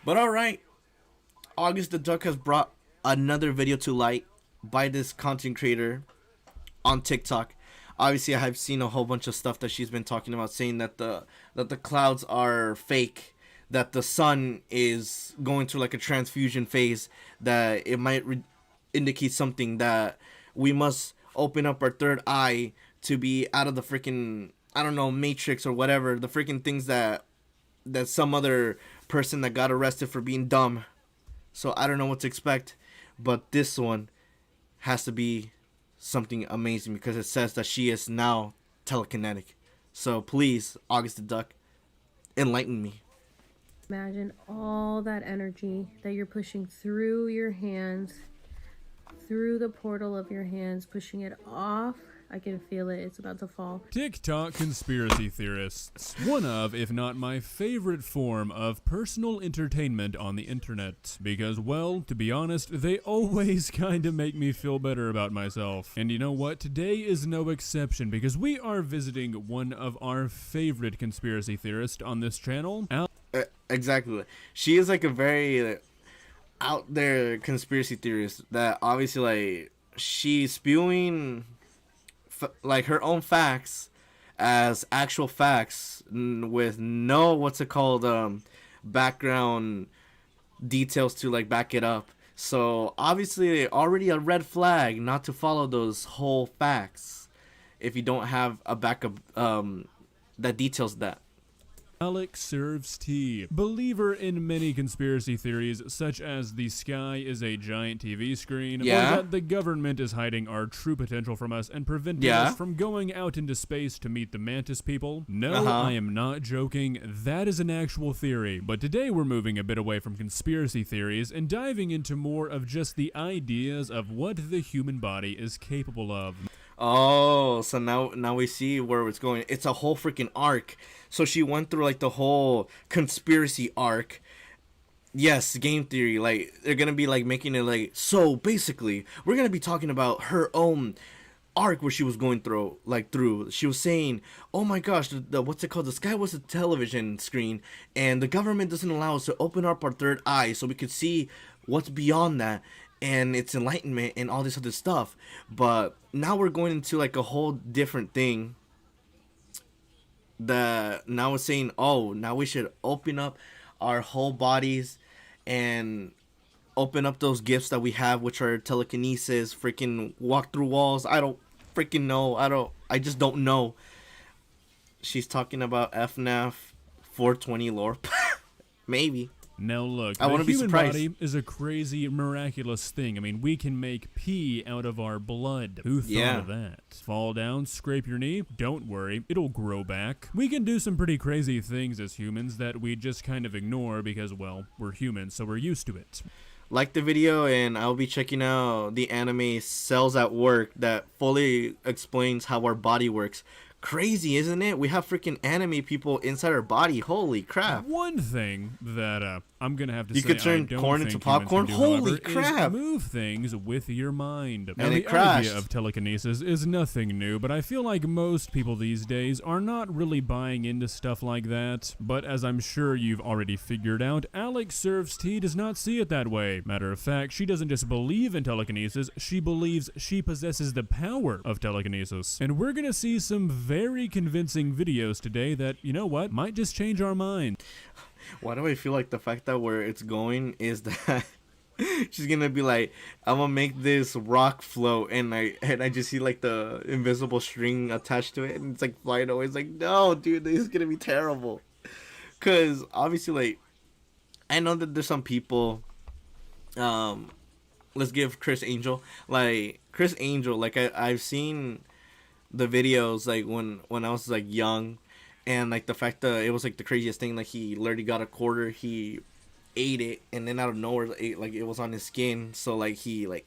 But alright, August the Duck has brought another video to light by this content creator on TikTok. Obviously, I have seen a whole bunch of stuff that she's been talking about, saying that the clouds are fake, that the sun is going through like a transfusion phase, that it might indicate something, that we must open up our third eye to be out of the freaking, I don't know, matrix or whatever, the freaking things that some other person that got arrested for being dumb. So I don't know what to expect, but this one has to be something amazing because it says that she is now telekinetic. So please, August the Duck, enlighten me. Imagine all that energy that you're pushing through your hands, through the portal of your hands, pushing it off. I can feel it. It's about to fall. TikTok conspiracy theorists. One of, if not my favorite form of personal entertainment on the internet. Because, well, to be honest, they always kind of make me feel better about myself. And you know what? Today is no exception because we are visiting one of our favorite conspiracy theorists on this channel. Exactly. She is like a very out there conspiracy theorist that obviously like she's spewing like her own facts as actual facts with no background details to like back it up. So obviously already a red flag not to follow those whole facts if you don't have a backup that details that. Alex serves tea. Believer in many conspiracy theories, such as the sky is a giant TV screen, or that the government is hiding our true potential from us and preventing us from going out into space to meet the mantis people. No, I am not joking. That is an actual theory. But today we're moving a bit away from conspiracy theories and diving into more of just the ideas of what the human body is capable of. Oh, so now we see where it's going. It's a whole freaking arc. So she went through like the whole conspiracy arc. Yes, game theory. Like they're gonna be like making it like, so basically we're gonna be talking about her own arc where she was going through. She was saying, oh my gosh, the what's it called? The sky was a television screen, and the government doesn't allow us to open up our third eye so we could see what's beyond that. And it's enlightenment and all this other stuff. But now we're going into like a whole different thing. Now it's saying, oh, now we should open up our whole bodies and open up those gifts that we have, which are telekinesis, freaking walk through walls. I don't freaking know. I just don't know. She's talking about FNAF 420 lore. Maybe. Now look, I the human body is a crazy, miraculous thing. I mean, we can make pee out of our blood. Who thought of that? Fall down, scrape your knee? Don't worry, it'll grow back. We can do some pretty crazy things as humans that we just kind of ignore because, well, we're humans, so we're used to it. Like the video, and I'll be checking out the anime Cells at Work that fully explains how our body works. Crazy, isn't it? We have freaking anime people inside our body. Holy crap. One thing that I'm gonna have to say, you could turn corn into popcorn. Holy crap. Is move things with your mind. And now, it the crashed. idea of telekinesis is nothing new, but I feel like most people these days are not really buying into stuff like that. But as I'm sure you've already figured out, Alex Serves Tea does not see it that way. Matter of fact, she doesn't just believe in telekinesis, she believes she possesses the power of telekinesis. And we're gonna see some very convincing videos today that, you know what, might just change our mind. Why do I feel like the fact that where it's going is that she's gonna be like, I'm gonna make this rock float, and I just see like the invisible string attached to it, and it's like flying away. It's like, no, dude, this is gonna be terrible. Cause obviously, like, I know that there's some people. Let's give Chris Angel, like I've seen the videos like when I was like young, and like the fact that it was like the craziest thing. Like he literally got a quarter, he ate it, and then out of nowhere, like it was on his skin. So like he like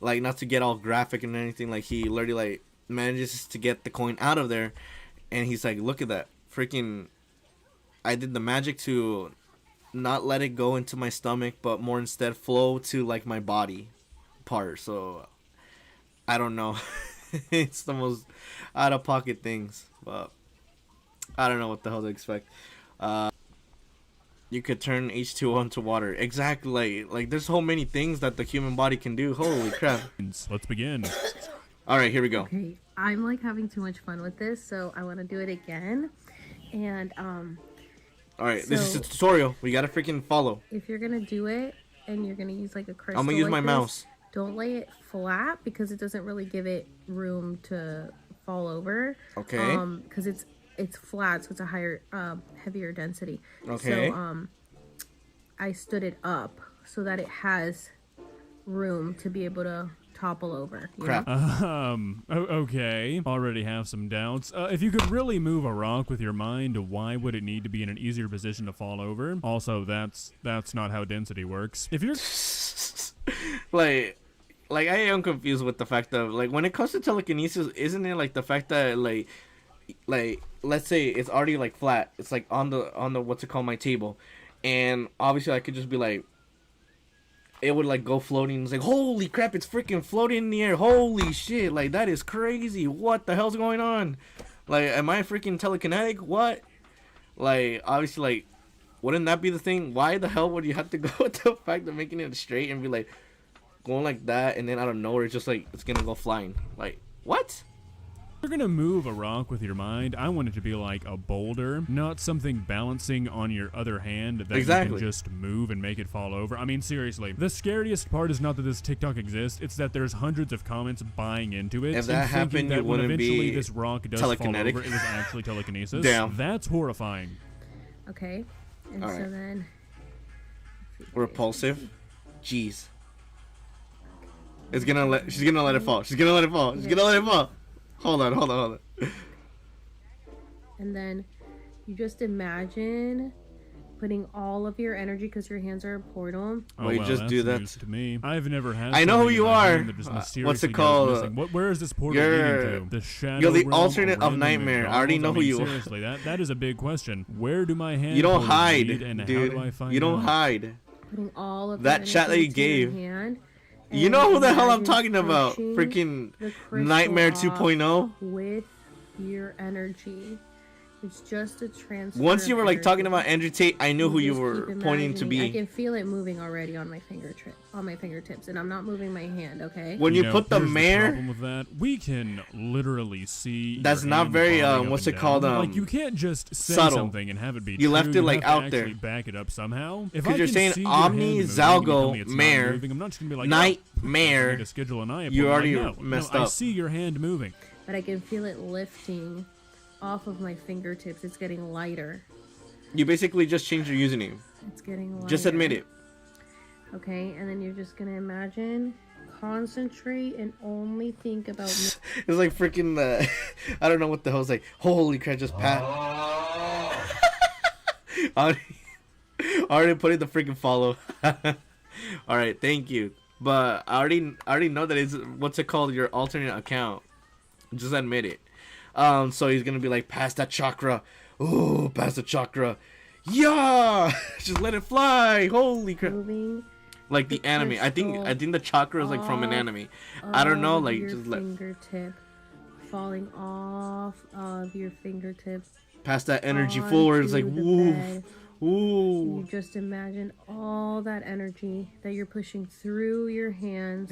not to get all graphic and anything, like he literally like manages to get the coin out of there, and he's like, look at that, freaking! I did the magic to not let it go into my stomach, but more instead flow to like my body part. So I don't know. It's the most out of pocket things, but I don't know what the hell to expect. You could turn H2O into water. Exactly. Like there's so many things that the human body can do. Holy crap. Let's begin. All right, here we go. Okay, I'm like having too much fun with this, so I want to do it again. And All right, this is a tutorial. We gotta freaking follow. if you're gonna do it and you're gonna use like a crystal, I'm gonna use my like this, mouse. don't lay it flat because it doesn't really give it room to fall over. Okay. Because it's flat, so it's a higher, heavier density. Okay. So I stood it up so that it has room to be able to topple over. You Crap. know? Okay. Already have some doubts. If you could really move a rock with your mind, why would it need to be in an easier position to fall over? Also, that's not how density works. If you're like I am confused with the fact of like when it comes to telekinesis, isn't it like the fact that like let's say it's already like flat, it's like on the what's it called, my table, and obviously I could just be like, it would like go floating. It's like, holy crap, it's freaking floating in the air. Holy shit, like that is crazy. What the hell's going on? Like, am I freaking telekinetic? What? Like, obviously, like, wouldn't that be the thing? Why the hell would you have to go with the fact of making it straight and be like going like that, and then out of nowhere it's just like it's gonna go flying? Like, what? If you're gonna move a rock with your mind, I want it to be like a boulder, not something balancing on your other hand that you can just move and make it fall over. I mean, seriously, the scariest part is not that this TikTok exists, it's that there's hundreds of comments buying into it. If that happened, that it when wouldn't eventually be this rock does telekinetic. fall over, it was actually telekinesis. Damn. That's horrifying. Okay. And All so right. then Repulsive. Jeez. She's gonna let it fall. She's gonna let it fall. She's gonna let it fall. Hold on. and then you just imagine putting all of your energy, because your hands are a portal. Oh, Well, you well, just that's do that. news to me. I've never had. I know who something you in my are. hand that just What's mysteriously it goes called? missing. Where is this portal You're- leading to? The shadow you're the realm, alternate a of random Nightmare. I already McDonald's? know who mean, you are. Seriously, that is a big question. Where do my hands? You don't lead, hide, and dude. How do I find You don't out? hide. Putting all of That your chat that energy you into your gave. hand, You and know who the hell I'm imagine talking about? pushing Freaking the crystal Nightmare off 2.0. with your energy. It's just a transfer. Once you of were like talking energy. about Andrew Tate, I knew who you just were keep pointing to imagining. I be. can feel it moving already on my fingertips, and I'm not moving my hand. Okay. When you know, put the here's mare, problem with that, we can literally see. That's your not hand very, bobbing up what's and it called, down. Like you can't just say subtle. something and have it be You true. left it, like, have to out there. actually back it up somehow. If 'Cause I you're can saying see your Omni, hand moving, Zalgo, you tell me it's not mare, moving, I'm not just gonna be like, Nightmare. I need to schedule an eye appointment. You already Like, no, messed I up. see your hand moving. But I can feel it lifting off of my fingertips. It's getting lighter. You basically just changed your username. It's getting lighter. Just admit it. Okay, and then you're just gonna imagine, concentrate, and only think about. It's like freaking I don't know what the hell's like. Holy crap! Just pat. already put in the freaking follow. All right, thank you. But I already know that it's what's it called, your alternate account. Just admit it. So he's gonna be like, pass that chakra. Ooh, pass the chakra. Yeah, just let it fly. Holy crap! moving Like the anime. I think the chakra is like from an anime. I don't know. Like your just let fingertip falling off of your fingertips. pass that energy forward. It's like onto the woo, bed. woo. You just imagine all that energy that you're pushing through your hands,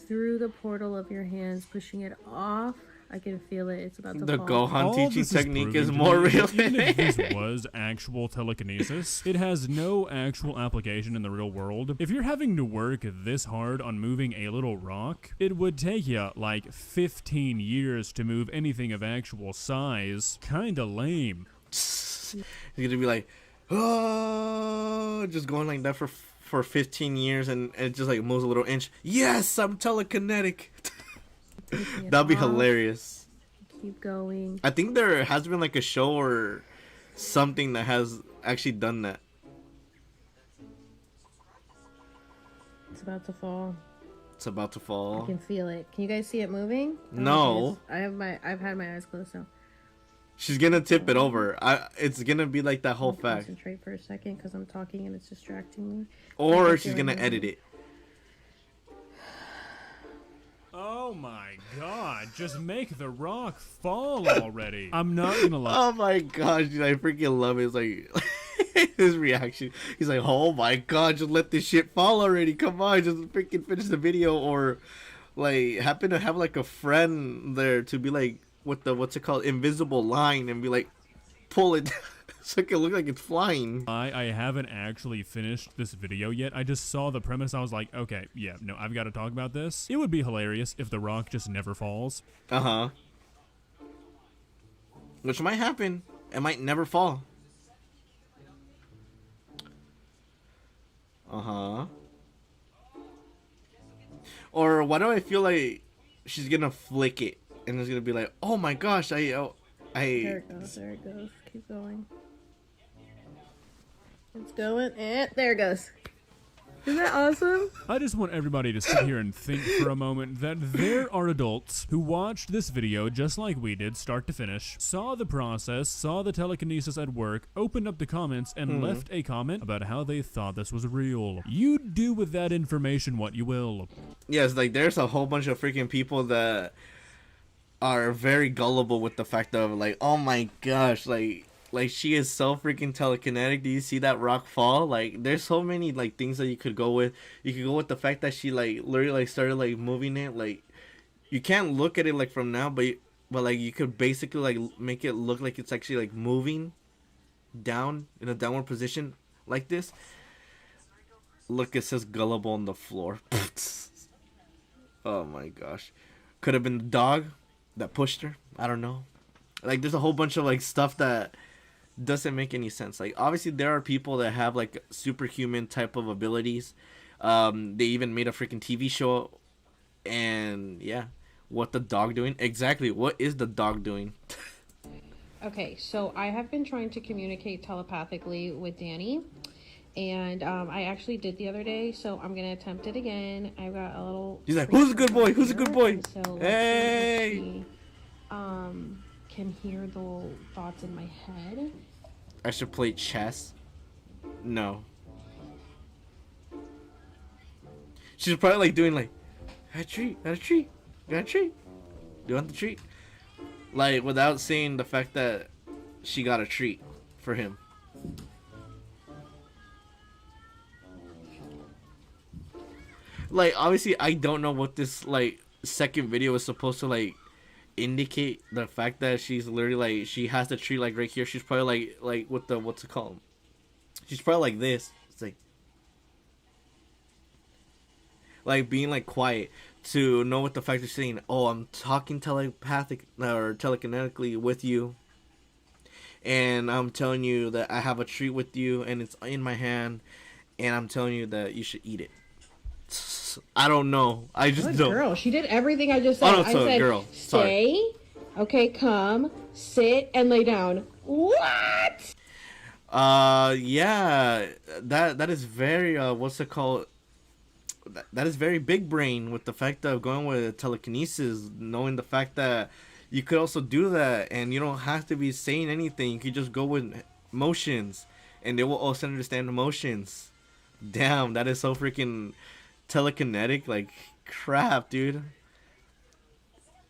through the portal of your hands, pushing it off. I can feel it. It's about to The fall. Gohan All teaching this technique is proven to more me real. that even if this was actual telekinesis, it has no actual application in the real world. If you're having to work this hard on moving a little rock, it would take you like 15 years to move anything of actual size. Kinda lame. He's gonna be like, oh, just going like that for 15 years, and it just like moves a little inch. Yes, I'm telekinetic. Pushing it That'd be off. hilarious. Keep going. I think there has been like a show or something that has actually done that. It's about to fall. It's about to I fall. can feel it. Can you guys see it moving? No. I've had my eyes closed now. She's gonna tip it over. It's gonna be like that whole I'll fact. concentrate for a second because I'm talking and it's distracting me. Or I she's feel gonna it edit moving. it. Oh my god, just make the rock fall already. I'm not gonna lie. Oh my gosh, dude, I freaking love it. It's like His reaction. He's like, "Oh my god, just let this shit fall already. Come on, just freaking finish the video." Or like happen to have like a friend there to be like with the what's it called, invisible line, and be like, pull it so it can look like it's flying. I haven't actually finished this video yet. I just saw the premise. I was like, okay, yeah, no, I've got to talk about this. It would be hilarious if the rock just never falls. Uh-huh. Which might happen. It might never fall. Uh-huh. Or why do I feel like she's gonna flick it and it's gonna be like, oh my gosh, There it goes, there it goes. Keep going. It's going, and there it goes. Isn't that awesome? I just want everybody to sit here and think for a moment that there are adults who watched this video just like we did, start to finish, saw the process, saw the telekinesis at work, opened up the comments, and left a comment about how they thought this was real. You do with that information what you will. Yes, like there's a whole bunch of freaking people that are very gullible with the fact of like, oh my gosh, like she is so freaking telekinetic. Do you see that rock fall? Like there's so many like things that you could go with. You could go with the fact that she like literally like started like moving it. Like you can't look at it like from now, but like you could basically like make it look like it's actually like moving down in a downward position like this. Look, it says gullible on the floor. Oh my gosh. Could have been the dog that pushed her. I don't know. Like there's a whole bunch of like stuff that doesn't make any sense. Like obviously there are people that have like superhuman type of abilities. They even made a freaking TV show. And yeah, what the dog doing? Exactly, what is the dog doing? Okay, so I have been trying to communicate telepathically with Danny, and I actually did the other day, so I'm gonna attempt it again. I've got a little. He's like, who's a good boy? Who's a good boy? So hey. Can hear the thoughts in my head. I should play chess. No. She's probably like doing like, got a treat, got a treat, got a treat. Do you want the treat? Like without saying the fact that she got a treat for him. Like obviously I don't know what this like second video is supposed to like indicate. The fact that she's literally like she has the treat like right here. She's probably like with the what's it called? She's probably like this. It's like being like quiet to know what the fact is saying. Oh, I'm talking telepathic or telekinetically with you, and I'm telling you that I have a treat with you, and it's in my hand, and I'm telling you that you should eat it. I don't know. I just What don't. Girl, she did everything I just said. Oh, no, I so said, girl. stay, Sorry. okay, come, sit, and lay down. What? Yeah, that is very what's it called? That is very big brain with the fact of going with telekinesis, knowing the fact that you could also do that, and you don't have to be saying anything. You could just go with motions, and they will also understand emotions. Damn, that is so freaking telekinetic. Like crap, dude.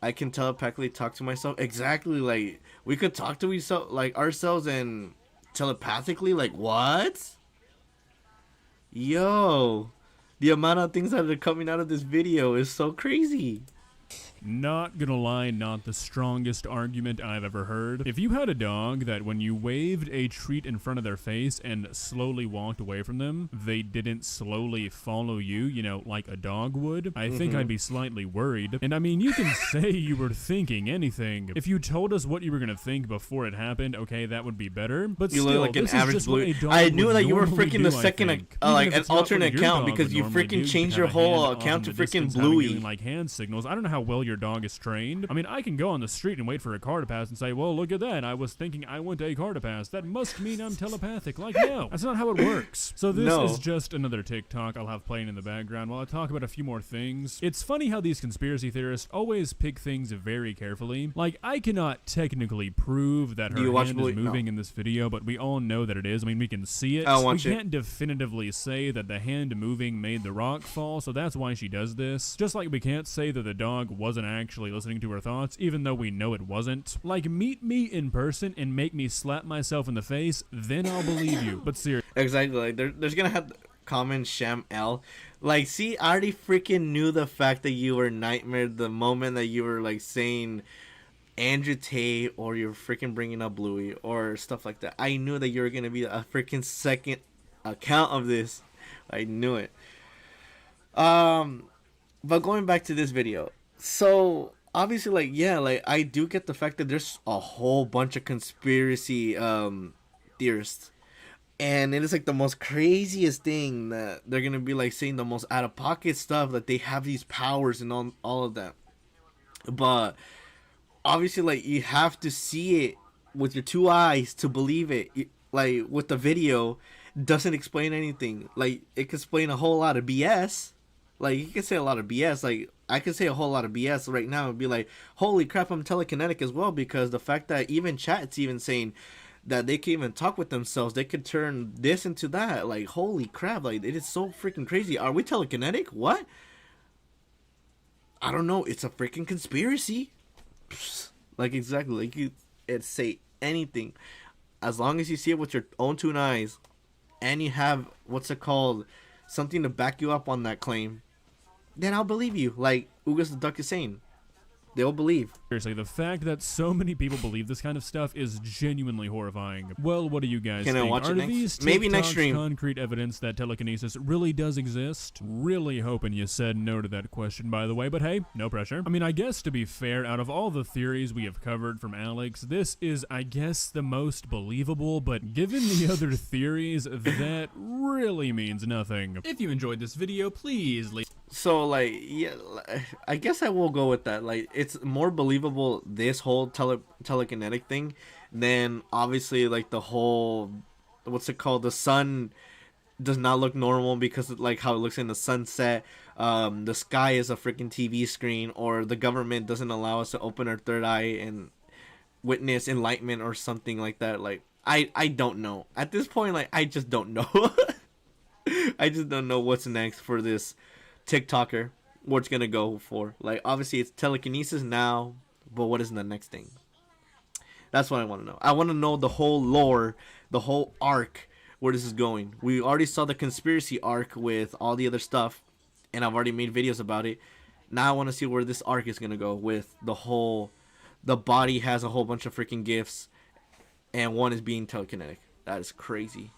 I can telepathically talk to myself. Exactly, like we could talk to ourselves and telepathically. Like what? Yo, the amount of things that are coming out of this video is so crazy. Not gonna lie, not the strongest argument I've ever heard. If you had a dog that when you waved a treat in front of their face and slowly walked away from them, they didn't slowly follow you, you know, like a dog would, I think I'd be slightly worried. And I mean, you can say you were thinking anything. If you told us what you were gonna think before it happened, okay, that would be better. But You still, look like an this is average just what blue. a dog I knew would that you were normally freaking do, the I second think. like Even if an it's not what alternate your account dog because would you normally freaking do, changed have your a whole hand account off to in the freaking distance, having Bluey. doing, like hand signals. I don't know how well your dog is trained. I mean, I can go on the street and wait for a car to pass and say, well, look at that. I was thinking I want a car to pass. That must mean I'm telepathic. Like, no, that's not how it works. So this No. is just another TikTok I'll have playing in the background while I talk about a few more things. It's funny how these conspiracy theorists always pick things very carefully. Like, I cannot technically prove that Do you her watch hand Bluey? is moving No. in this video, but we all know that it is. I mean, we can see it. I'll We watch it. can't definitively say that the hand moving made the rock fall, so that's why she does this. Just like we can't say that the dog wasn't wasn't actually listening to her thoughts, even though we know it wasn't. Like, meet me in person and make me slap myself in the face, then I'll believe you. But seriously. Exactly. Like there's gonna have comment Sham L. Like, see, I already freaking knew the fact that you were Nightmare the moment that you were like saying Andrew Tate, or you're freaking bringing up Bluey or stuff like that. I knew that you were gonna be a freaking second account of this. I knew it. But going back to this video, so obviously, like, yeah, like I do get the fact that there's a whole bunch of conspiracy theorists, and it is like the most craziest thing that they're gonna be like saying the most out of pocket stuff, that they have these powers and all of that. But obviously, like, you have to see it with your two eyes to believe it. Like, with the video, doesn't explain anything. Like, it could explain a whole lot of BS. Like, you can say a lot of BS. Like, I could say a whole lot of BS right now and be like, holy crap, I'm telekinetic as well, because the fact that even chat's even saying that they can even talk with themselves, they could turn this into that. Like, holy crap, like, it is so freaking crazy. Are we telekinetic? What? I don't know. It's a freaking conspiracy. Like, exactly. Like, you say anything. As long as you see it with your own two eyes, and you have, what's it called, something to back you up on that claim, then I'll believe you. Like Ugas the Duck is saying, they'll believe. Seriously, the fact that so many people believe this kind of stuff is genuinely horrifying. Well, what do you guys think? I watch Are it next? these Maybe next TikToks stream concrete evidence that telekinesis really does exist? Really hoping you said no to that question, by the way, but hey, no pressure. I mean, I guess to be fair, out of all the theories we have covered from Alex, this is, I guess, the most believable, but given the other theories, that really means nothing. If you enjoyed this video, please leave. So, like, yeah, I guess I will go with that. Like, it's more believable, this whole telekinetic thing, than obviously, like, the whole, what's it called, the sun does not look normal because of, like, how it looks in the sunset. The sky is a freaking TV screen, or the government doesn't allow us to open our third eye and witness enlightenment or something like that. Like, I don't know. At this point, like, I just don't know. I just don't know what's next for this TikToker, what it's gonna go for. Like, obviously it's telekinesis now, but what is the next thing? That's what I want to know. I want to know the whole lore, the whole arc, where this is going. We already saw the conspiracy arc with all the other stuff, and I've already made videos about it. Now I want to see where this arc is gonna go with the body has a whole bunch of freaking gifts, and one is being telekinetic. That is crazy.